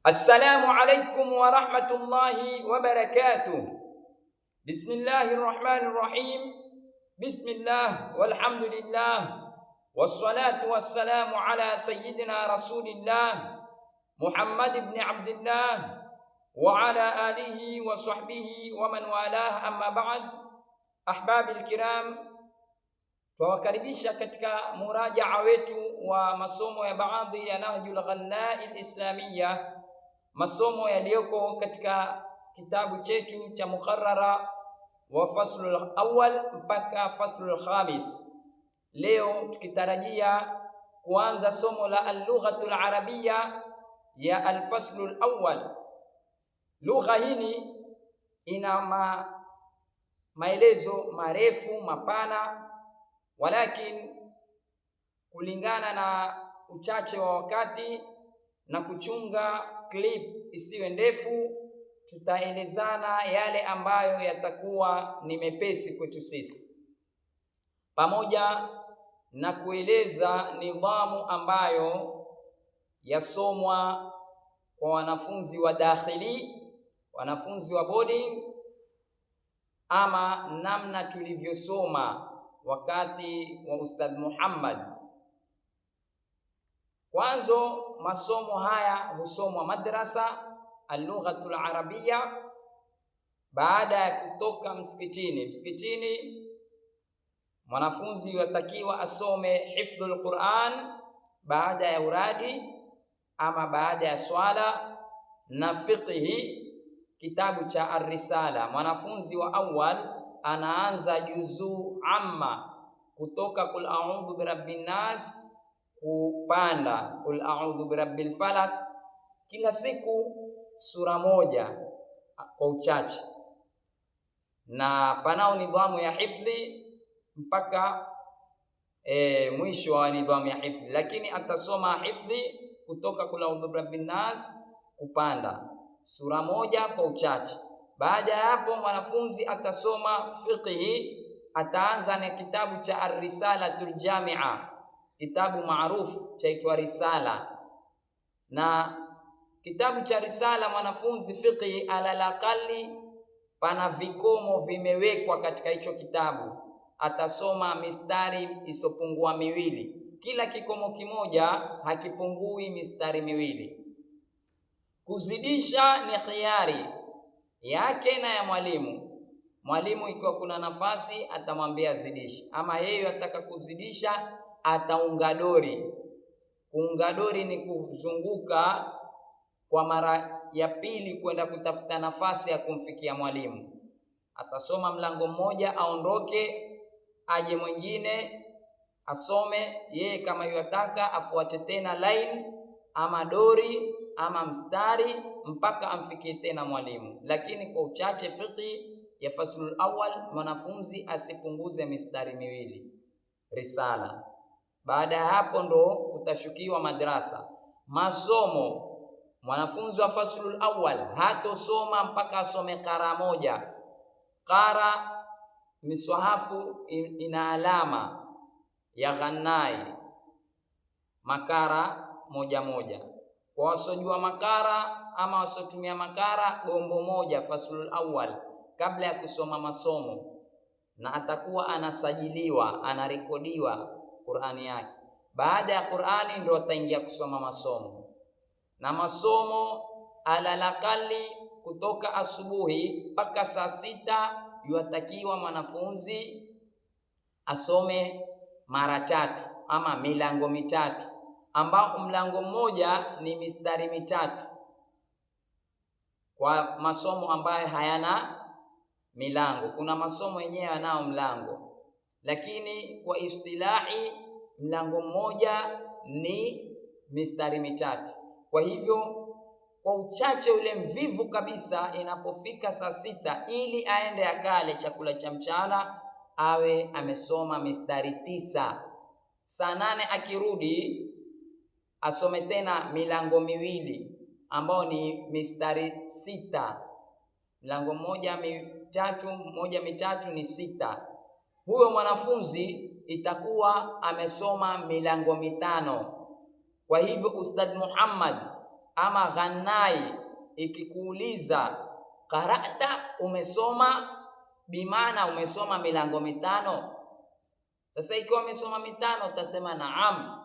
السلام عليكم ورحمة الله وبركاته. بسم الله الرحمن الرحيم. بسم الله والحمد لله والصلاة والسلام على سيدنا رسول الله محمد بن عبد الله وعلى آله وصحبه ومن والاه. أما بعد، أحباب الكرام, twawakaribisha katika murajaa wetu wa masomo ya baadhi ya Nahjul Ghannai al-Islamiyya, masomo yaliyoko katika kitabu chetu cha Mukharrara wa faslul awwal mpaka faslul khamis. Leo tukitarajia kuanza somo la al-lughatul arabiyya ya al-faslul awwal. Lugha hii ina maelezo marefu mapana, walakin kulingana na uchache wa wakati na kuchunga clip isiwe ndefu, tutaelezana yale ambayo yatakuwa ni mepesi kwetu sisi, pamoja na kueleza nidhamu ambayo yasomwa kwa wanafunzi wa dakhili, wanafunzi wa boarding, ama namna tulivyosoma wakati wa Ustadh Muhammad. Kwanza masomo haya husomwa madrasa al-lughatul arabiyya. Baada ya kutoka msikitini mwanafunzi yatakiwa asome hifdhul Qur'an baada ya uradi ama baada ya swala, na fiqhi, kitabu cha ar-risala. Mwanafunzi wa awal anaanza juzuu amma kutoka kul a'udhu birabbin nas kupanda kul a'udhu birabbil falaq, kila siku sura moja kwa uchache, na panao nidhamu ya hifdhi mpaka mwisho wa nidhamu ya hifdhi, lakini atasoma hifdhi kutoka kul a'udhu birabbin nas kupanda sura moja kwa uchache. Baada ya hapo mwanafunzi atasoma fiqhi, ataanza na kitabu cha ar-risalatul jami'a, kitabu maarufu chaitwa risala. Na kitabu cha risala mwanafunzi fiqhi, alalaqali pana vikomo vimewekwa katika hicho kitabu, atasoma mistari isopungua miwili, kila kikomo kimoja hakipungui mistari miwili. Kuzidisha ni khiari yake na ya mwalimu. Mwalimu ikiwa kuna nafasi atamwambia zidisha, ama yeye ataka kuzidisha ataunga dori. Kuunga dori ni kuzunguka kwa mara ya pili kwenda kutafuta nafasi ya kumfikia mwalimu. Atasoma mlango mmoja aondoke, aje mwingine asome yeye kama yataka, afuate tena line ama dori ama mstari mpaka amfikie tena mwalimu. Lakini kwa uchache fiqhi ya faslul awwal mwanafunzi asipunguze mistari miwili risala. Baada ya hapo ndo utashukiwa madrasa. Masomo, mwanafunzi wa faslul awwal hatosoma mpaka asome qara moja. Qara miswahafu ina alama ya Ghannai, makara moja moja. Kwa wasojua makara ama wasotumia makara, gombo moja faslul awwal kabla ya kusoma masomo, na atakuwa anasajiliwa, anarekodiwa Qur'ani yake. Baada ya Qur'ani ndio ataingia kusoma masomo. Na masomo alalaqali kutoka asubuhi mpaka saa 6 yatakiwa mwanafunzi asome mara 3 ama milango mitatu, ambao mlango mmoja ni mistari mitatu kwa masomo ambayo hayana milango. Kuna masomo yenyewe yanao mlango, lakini kwa istilahi mlango mmoja ni mistari mitatu. Kwa hivyo kwa uchache ule mvivu kabisa, inapofika saa 6 ili aende akale chakula cha mchana awe amesoma mistari 9. Saa 8 akirudi asome tena milango miwili ambao ni mistari 6. Mlango mmoja mitatu ni 6. Huyo mwanafunzi itakuwa amesoma milango 5. Kwa hivyo Ustadh Muhammad ama ghannai ikikuuliza qara'ta, umesoma, bimaana umesoma milango mitano. Sasa ikiwa umesoma mitano utasema naam,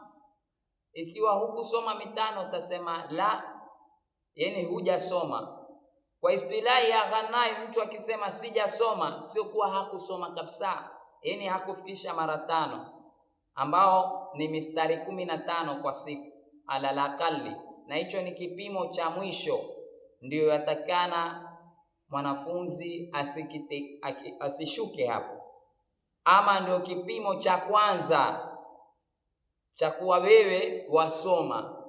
ikiwa hukusoma mitano utasema la, yani hujasoma. Kwa istilahi ya ghannai, mtu akisema sijasoma sio kuwa hakusoma kabisa, yani hakufikisha mara 5, ambao ni mistari 15 kwa siku alalakali, na hicho ni kipimo cha mwisho, ndio yatakana mwanafunzi asishuke hapo, ama ndio kipimo cha kwanza cha kuwa wewe wasoma.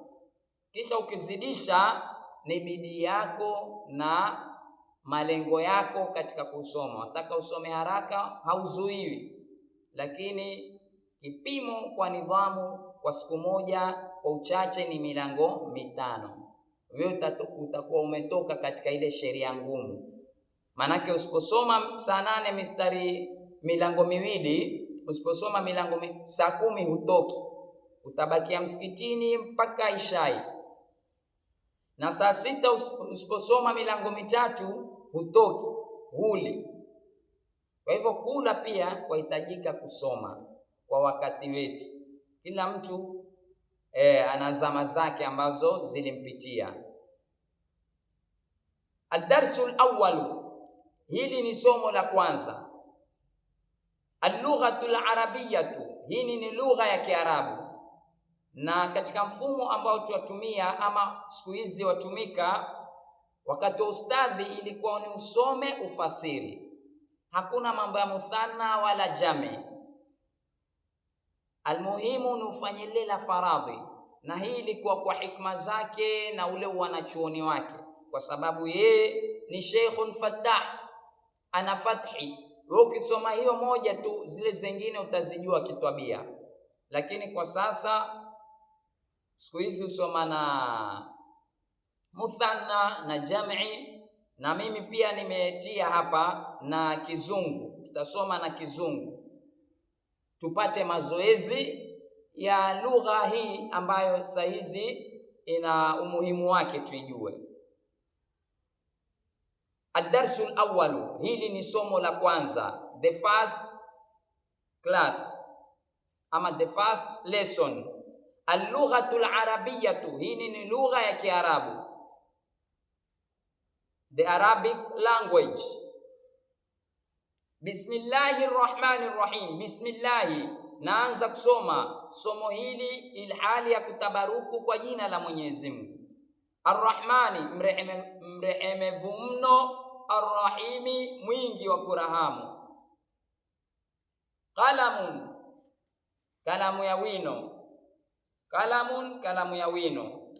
Kisha ukizidisha ni bidii yako na malengo yako katika kusoma. Wataka usome haraka, hauzuiwi, lakini kipimo kwa nidhamu kwa siku moja kwa uchache ni milango mitano. Wewe utakuwa umetoka katika ile sheria ngumu. Manake usiposoma saa 8 mistari milango miwili, usiposoma milango saa 10 hutoki, utabakia msikitini mpaka ishai. Na saa 6 usiposoma milango mitatu hutoki, huli. Kwa hivyo kula pia kwahitajika kusoma kwa wakati wetu. Kila mtu ana zama zake ambazo zilimpitia. Ad-darsul awwalu, hili ni somo la kwanza. Al-lughatul arabiyyatu, hii ni lugha ya Kiarabu. Na katika mfumo ambao tuwatumia ama siku hizi watumika, wakati wa ustadhi ilikuwa ni usome ufasiri, hakuna mambo ya muthanna wala jami. Almuhimu ni ufanye lela faradhi, na hii ilikuwa kwa hikma zake na ule wanachuoni wake, kwa sababu yeye ni sheikhun fattah, ana fathi. Wewe ukisoma hiyo moja tu, zile zingine utazijua kitwabia. Lakini kwa sasa siku hizi usoma na muthanna na jam'i, na mimi pia nimetia hapa na Kizungu. Tutasoma na Kizungu tupate mazoezi ya lugha hii ambayo saa hizi ina umuhimu wake tuijue. Ad-darsul awwalu, hili ni somo la kwanza, the first class ama the first lesson. Al-lughatul arabiyyatu, hii ni lugha ya Kiarabu, the Arabic language. Bismillahir rahmanir rahim, bismillahi, naanza kusoma somo hili ilhali ya kutabaruku kwa jina la Mwenyezi Mungu. Arrahmani, mrehemevu mno, arrahimi, mwingi wa kurahamu. Qalamun, kalamu ya wino. Kalamun, kalamu ya wino,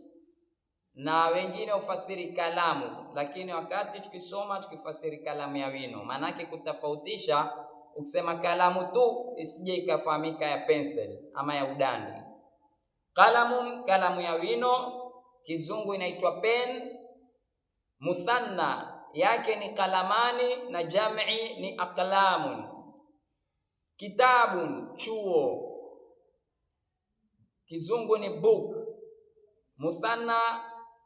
na wengine ufasiri kalamu, lakini wakati tukisoma tukifasiri kalamu ya wino, manake kutofautisha. Ukisema kalamu tu isije ikafahamika ya pencil ama ya udani. Kalamun, kalamu ya wino, Kizungu inaitwa pen. Muthanna yake ni kalamani na jam'i ni aqlamun. Kitabun, chuo, Kizungu ni book. Muthanna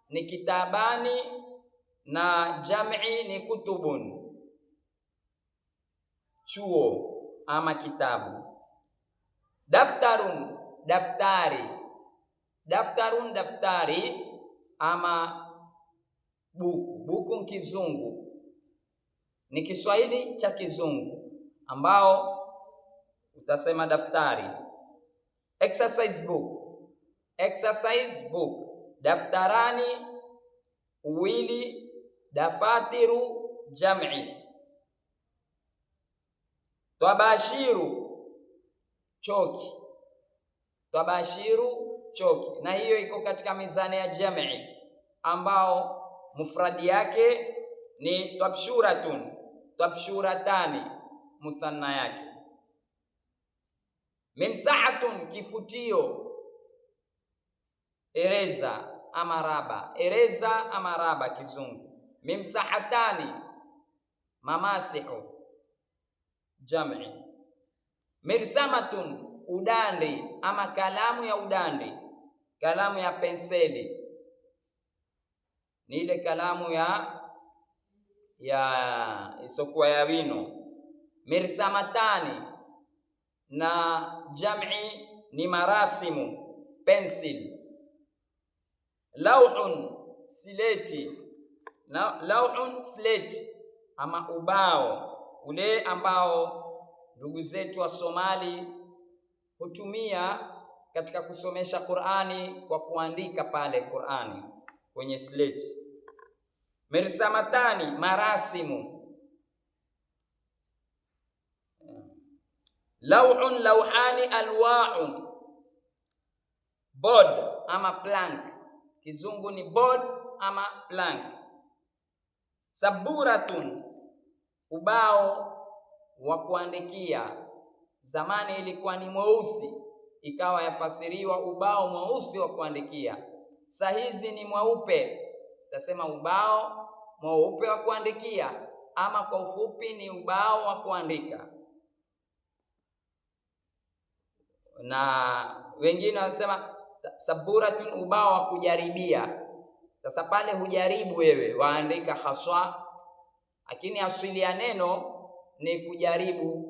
ni kitabani na jam'i ni kutubun, chuo ama kitabu. Daftarun, daftari. Daftarun, daftari ama buku. Buku Kizungu ni Kiswahili cha Kizungu ambao utasema daftari. Exercise book, exercise book. Daftarani uwili, dafatiru jam'i. Tabashiru, choki. Tabashiru, choki, na hiyo iko katika mizani ya jam'i ambao mufradi yake ni tabshuratun, tabshuratani muthanna yake. Mimsahatun, kifutio, ereza ama raba. Ereza ama raba Kizungu. Mimsahatani, mamasihu jam'i. Mirsamatun, udandi ama kalamu ya udandi, kalamu ya penseli. ni ile kalamu ya isokuwa ya wino. Mirsamatani, na jam'i ni marasimu, pencil. Lauhun, sileti. Lauhun, slate ama ubao ule ambao ndugu zetu wa Somali hutumia katika kusomesha Qur'ani kwa kuandika pale Qur'ani kwenye slate. Mirsamatani, marasimu. Lauhun, lauhani, alwahun, board ama plank. Kizungu ni board ama plank. Saburatun, ubao wa kuandikia. Zamani ilikuwa ni mweusi, ikawa yafasiriwa ubao mweusi wa kuandikia. Saa hizi ni mweupe, tasema ubao mweupe wa kuandikia, ama kwa ufupi ni ubao wa kuandika. Na wengine wanasema saburatun, ubao wa kujaribia. Sasa pale hujaribu wewe, waandika haswa, lakini asili ya neno ni kujaribu.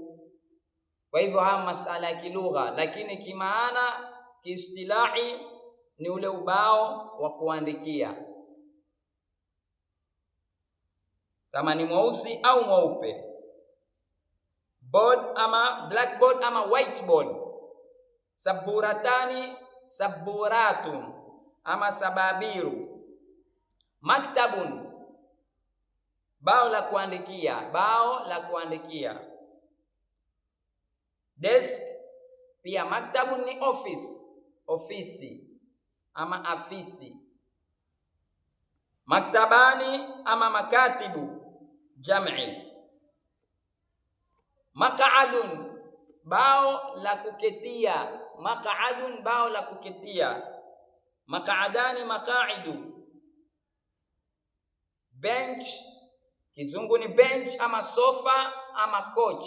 Kwa hivyo haya masala ya kilugha, lakini kimaana, kiistilahi ni ule ubao wa kuandikia, kama ni mweusi au mweupe. Board ama blackboard ama whiteboard. Saburatani, saburatun ama sababiru. Maktabun, bao la kuandikia, bao la kuandikia. Desk pia, maktabun ni office, ofisi ama afisi. Maktabani ama makatibu, jam'i. Maq'adun, bao la kuketia. Maq'adun, bao la kuketia. Maq'adani, maqa'idu. Bench, kizungu ni bench ama sofa ama coach.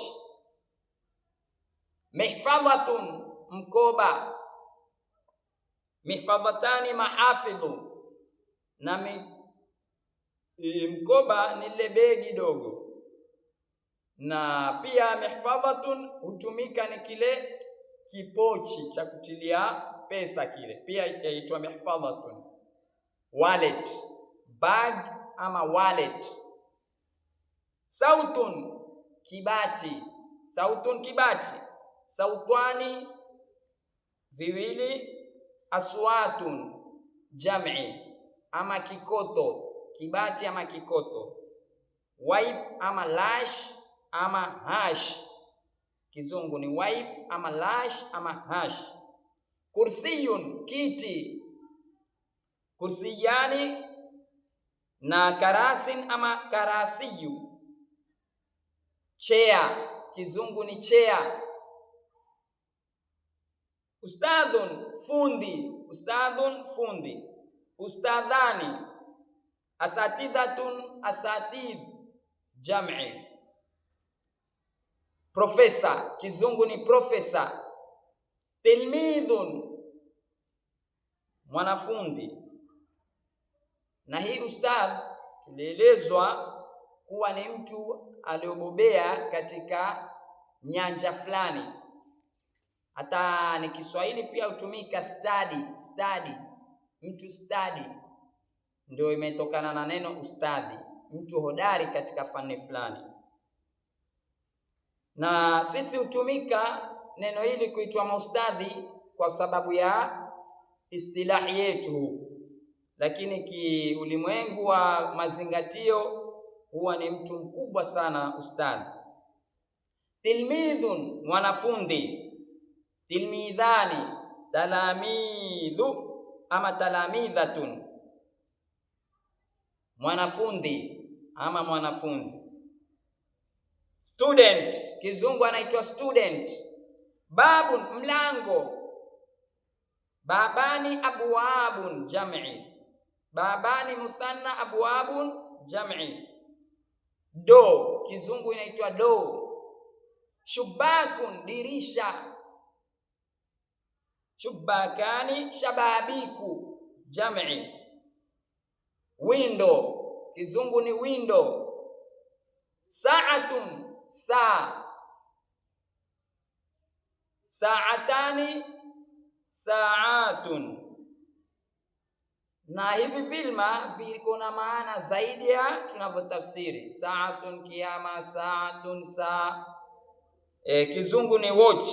Mihfadhatun, mkoba. Mihfadhatani, mahafidhu. Na mkoba ni ile begi dogo. Na pia mihfadhatun hutumika ni kile kipochi cha kutilia pesa kile, pia yaitwa mihfadhatun. Wallet, bag ama wallet. Sautun, kibati. Sautun, kibati. Sautani, viwili. Aswatun, jam'i ama kikoto, kibati ama kikoto. Wipe ama lash ama hash. Kizungu ni wipe ama lash ama hash. Kursiyun, kiti. Kursiyani na karasin ama karasiyu. Chair, kizungu ni chair. Ustadhun, fundi. Ustadhun, fundi. Ustadhani. Asatidhatun, asatidh, jam'i. Profesa, kizungu ni profesa. Tilmidhun, mwanafundi. Na hii ustadh tulielezwa kuwa ni mtu aliyobobea katika nyanja fulani. Hata ni Kiswahili pia hutumika study. Mtu study ndio imetokana na neno ustadhi, mtu hodari katika fani fulani. Na sisi hutumika neno hili kuitwa maustadhi kwa sababu ya istilahi yetu, lakini kiulimwengu wa mazingatio huwa ni mtu mkubwa sana ustadhi. Tilmidhun, mwanafundi. Tilmidhani, talamidhu ama talamidhatun, mwanafundi ama mwanafunzi. Student, kizungu anaitwa student. Babun, mlango. Babani, abwabun, jam'i. Babani muthanna, abwabun, jam'i. Do, kizungu inaitwa do. Shubakun, dirisha. Shubakani, shababiku, jam'i. window, kizungu ni window. Sa'atun, saa. Sa'atani, sa'atun. Na hivi vilma viko na maana zaidi ya tunavyotafsiri. Sa'atun kiyama, sa'atun saa. Kizungu ni watch.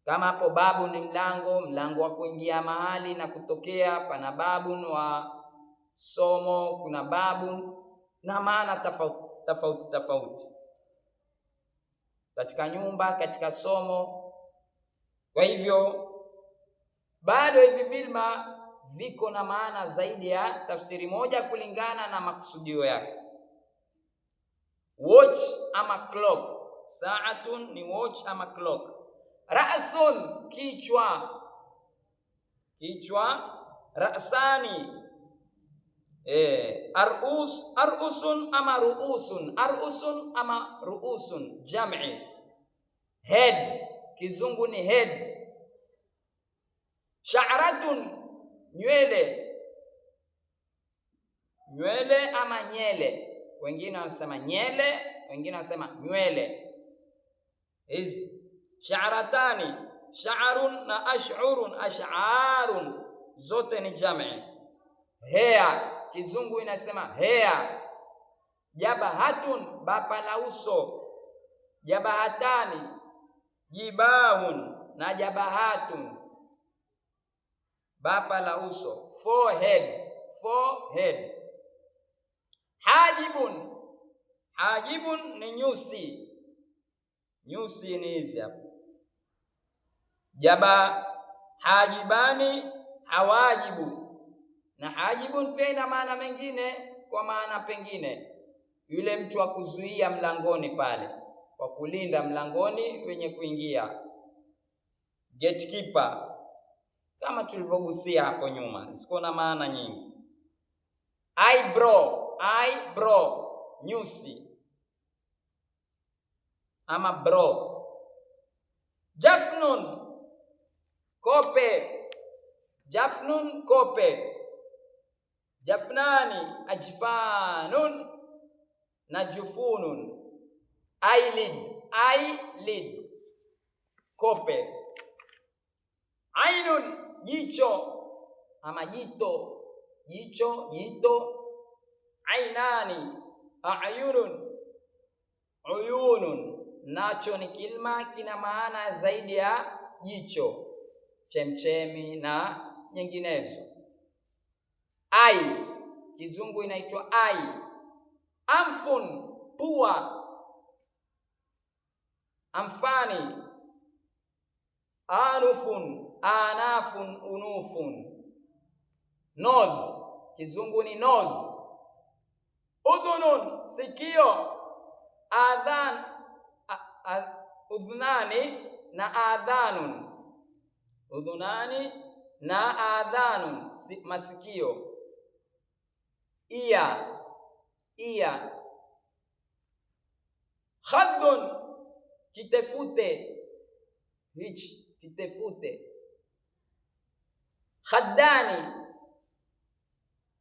Kama hapo babu ni mlango, mlango wa kuingia mahali na kutokea. Pana babun wa somo, kuna babun na maana tofauti katika nyumba, katika somo. Kwa hivyo bado hivi vilma viko na maana zaidi ya tafsiri moja kulingana na makusudio yake. Watch ama clock. Sa'atun ni watch ama clock. Ra'sun, kichwa. Ra'sani. Ar'usun ama ru'usun. Ar'usun ama ru'usun, jam'i. Head, kizungu ni head. Sha'ratun, nywele. Nywele ama nyele. Wengine wanasema nyele, wengine wanasema nywele. Hizi sha'ratani, sha'arun na ash'urun, ash'arun, zote ni jam'i. Hair, kizungu inasema hair. Jabahatun, bapa la uso. Jabahatani, jibahun na jabahatun, bapa la uso. Forehead, forehead. Hajibun, hajibun ni nyusi. Nyusi ni hizi hapa. Jaba hajibani, hawajibu. Na hajibun pia ina maana mengine, kwa maana pengine yule mtu wa kuzuia mlangoni pale, kwa kulinda mlangoni wenye kuingia. Gatekeeper, kama tulivyogusia hapo nyuma, ziko na maana nyingi. Eyebrow, eyebrow, nyusi ama bro. Jafnun, kope. Jafnun, kope. Jafnani, ajfanun na jufunun. Eyelid, eyelid, kope. Ainun, jicho ama jito. Jicho, jito. Ainani, ayunun, uyunun. Nacho ni kilma kina maana zaidi ya jicho, chemchemi na nyinginezo. Ai, kizungu inaitwa ai. Anfun, pua. Anfani, anufun, anafun, unufun. Nose, kizungu ni nose. Udhunun, sikio. Adhan, udhunani na adhanun. Udhunani na adhanun, masikio. Ia, ia. Khaddun, kitefute. Hichi kitefute. Khaddani,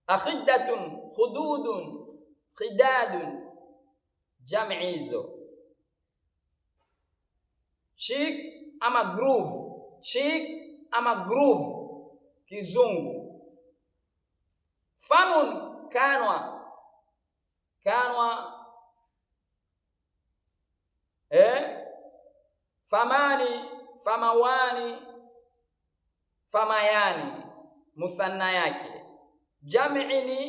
akhiddatun, khududun, khidadun, jam'i hizo. Cheek ama groove. Cheek ama groove, kizungu. Famun, kanwa. Kanwa. Famani, famawani, famayani, muthanna yake. Jam'i ni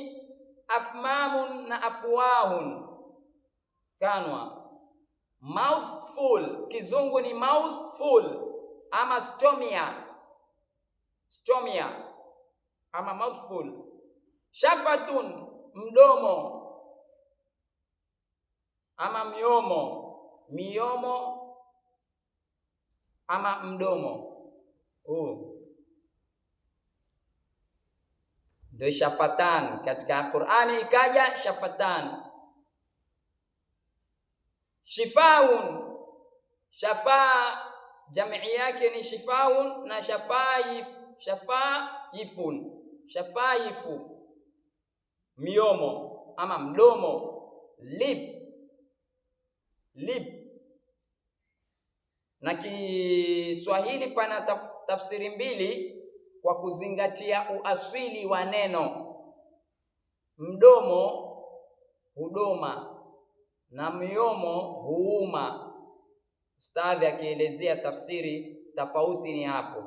afmamun na afwahun, kanwa. Mouthful, kizungu ni mouthful ama stomia. Stomia ama mouthful. Shafatun, mdomo ama miomo. Miomo ama mdomo. Ndio shafatan. Katika Qur'ani ikaja shafatan. Shifaun, shafa jamii yake ni shifaun na shafaifun. Shafaifu, miomo ama mdomo, lip. Na Kiswahili pana tafsiri mbili kwa kuzingatia uasili wa neno. Mdomo hudoma na miomo huuma. Ustadhi akielezea tafsiri tofauti ni hapo.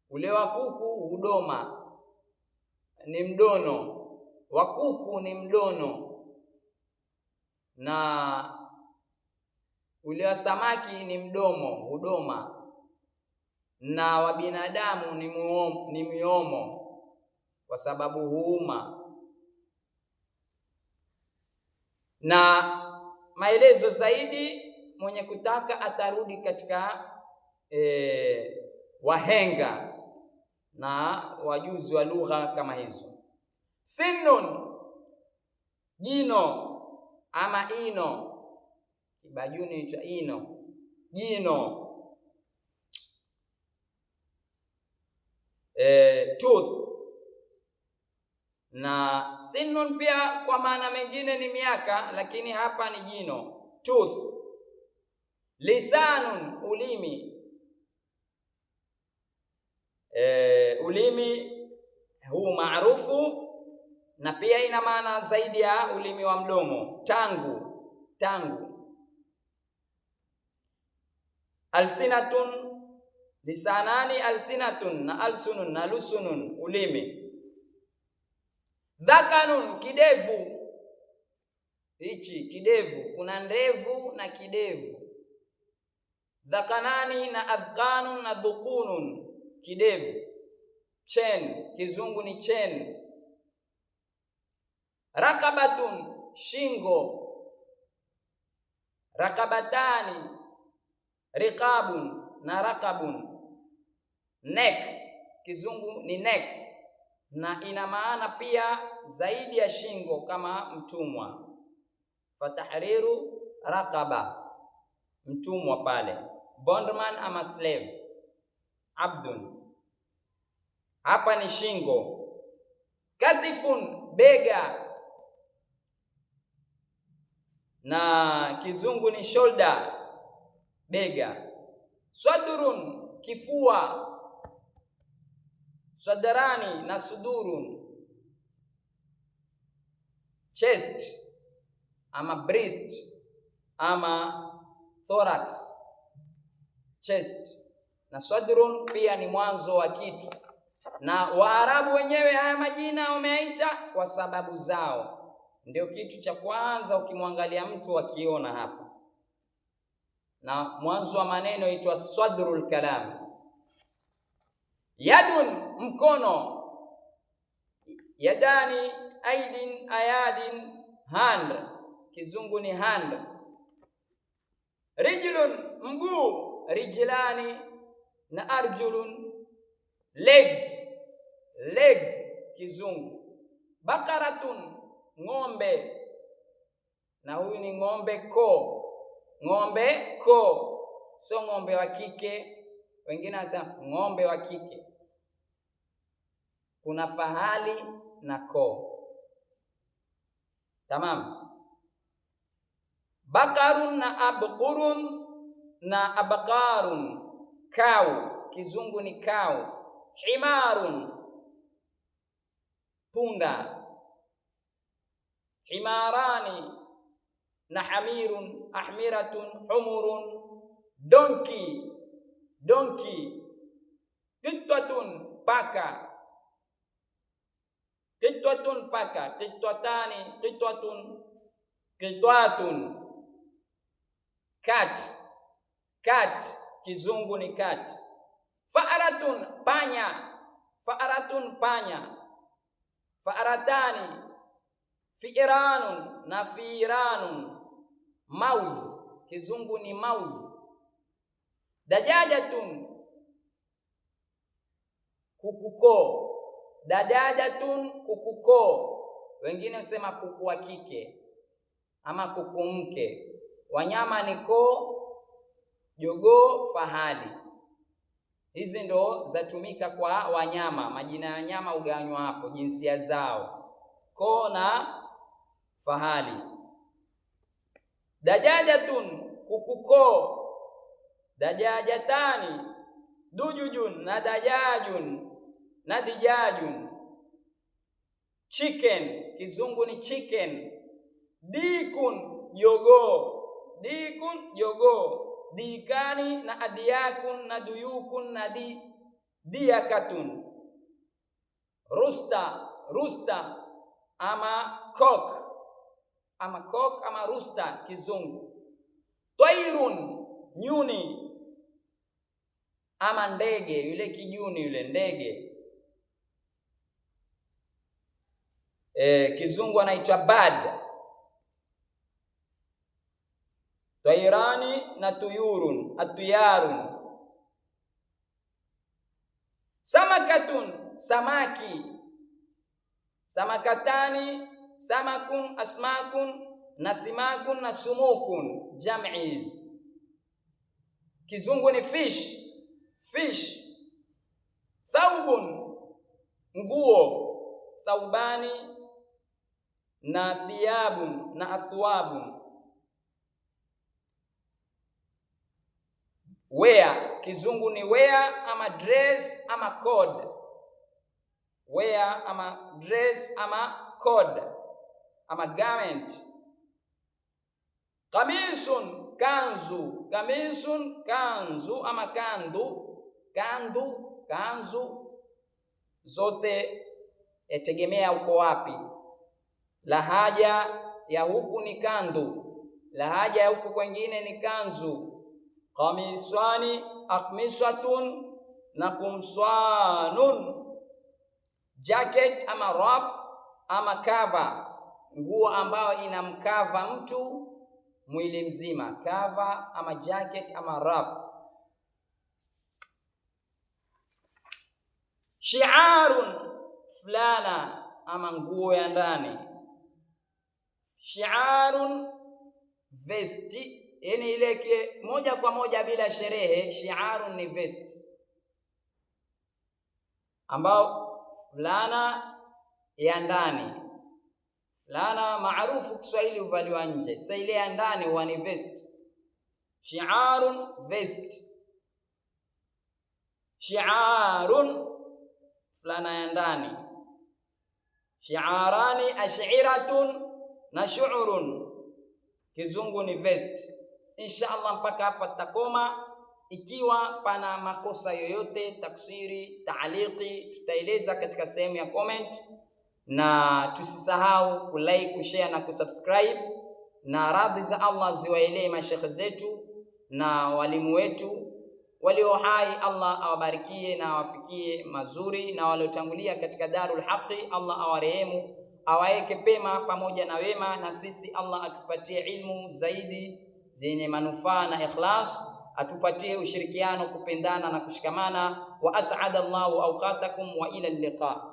Ule wa kuku hudoma ni mdono, wa kuku ni mdono, na ule wa samaki ni mdomo hudoma, na wa binadamu ni miomo kwa sababu huuma. Na maelezo zaidi mwenye kutaka atarudi katika wahenga na wajuzi wa lugha kama hizo. Sinnun, jino ama ino, Kibajuni cha ino, jino. Tooth. Na sinnun pia kwa maana mengine ni miaka, lakini hapa ni jino, tooth. Lisanun, ulimi. Ulimi huu maarufu na pia ina maana zaidi ya ulimi wa mdomo, tangu. Alsinatun, lisanani, alsinatun na alsunun na lusunun, ulimi. Dhakanun, kidevu. Hichi kidevu, kuna ndevu na kidevu. Dhakanani na adhkanun na dhukunun, kidevu. Chen, kizungu ni chen. Rakabatun, shingo. Rakabatani, riqabun na rakabun. Neck, kizungu ni neck, na ina maana pia zaidi ya shingo kama mtumwa. Fatahriru raqaba, mtumwa pale. Bondman ama slave, abdun. Hapa ni shingo. Katifun, bega, na kizungu ni shoulder, bega. Sadrun, kifua. Sadarani na sudurun. Chest ama breast ama thorax, chest. Na sadrun pia ni mwanzo wa kitu, na Waarabu wenyewe haya majina wameaita kwa sababu zao. Ndio kitu cha kwanza ukimwangalia mtu akiona hapa, na mwanzo wa maneno itwa sadrul kalam. Yadun, mkono. Yadani, aidin, ayadin, hand, kizungu ni hand. Rijlun, mguu. Rijlani na arjulun, leg, kizungu. Bakaratun, ng'ombe, na huyu ni ng'ombe ko, sio ng'ombe wa kike. Wengine wanasema ng'ombe wa kike. Kuna fahali na ko. Tamam. Bakarun na abqurun na abqarun, kau, kizungu ni kau. Himarun, punda. Himarani na hamirun, ahmiratun, humurun. Donkey. Qitwatun, paka. Qitwatun, paka. Qitwatani, qitwatun. Cat, kizungu ni cat. Fa'aratun, panya. Fa'aratani, fi'ranun na fi'ranun. Mouse, kizungu ni mouse. Dajajatun, kukuko. Wengine husema kuku wa kike ama kuku mke. Wanyama ni ko, jogoo, fahali. Hizi ndo zatumika kwa wanyama. Majina ya wanyama uganywa hapo, jinsia zao. koo na fahali. Dajajatun, kukuko. Dajajatani, dujujun na dajajun na dijajun. Chicken, kizungu ni chicken. Dikun, jogoo. Dikun, jogoo. Dikani na adiyakun na duyukun na diyakatun. Rusta ama cock, ama rusta kizungu. Twairun, nyuni ama ndege, yule kijuni yule ndege. Kizungu anaitwa bird. Twairani na tuyurun, atuyarun. Samakatun, samaki. Samakatani, samakun, asmakun na simakun na sumukun, jam'iz. Kizungu ni fish. Thawbun, nguo. Thawbani na thiyabun na athwabun. Wear, kizungu ni wear ama dress ama code. Wear ama dress ama code ama garment. Kamisun, kanzu. Kamisun, kanzu ama kanzu. Zote yategemea uko wapi. Lahaja ya huku ni kandu, lahaja ya huku kwengine ni kanzu. Qamisani, aqmisatun na kumswanun. Jacket ama wrap ama cover, nguo ambayo inamkava mtu mwili mzima. Cover ama jacket ama wrap. Shi'arun, fulana ama nguo ya ndani. Shi'arun, vesti. Yani ile moja kwa moja bila sherehe. Shi'arun ni vesti ambao fulana ya ndani. Fulana maarufu Kiswahili huvaliwa nje. Sasa ile ya ndani huwa ni vesti. Shi'arun, vesti. Shi'arun, fulana ya ndani. Shi'arani, ash'iratun na shu'urun. Kizungu ni vesti. Inshallah mpaka hapa tutakoma. Ikiwa pana makosa yoyote, taksiri, taaliki, tutaeleza katika sehemu ya comment, na tusisahau kulike, kushare na kusubscribe. Na radhi za Allah ziwaelee mashekhe zetu na walimu wetu walio hai. Allah awabarikie na awafikie mazuri, na waliotangulia katika darul haqi Allah awarehemu, awaeke pema pamoja na wema. Na sisi Allah atupatie ilmu zaidi zenye manufaa na ikhlas, atupatie ushirikiano, kupendana na kushikamana. Wa as'ada Allahu awqatakum wa ila al-liqa.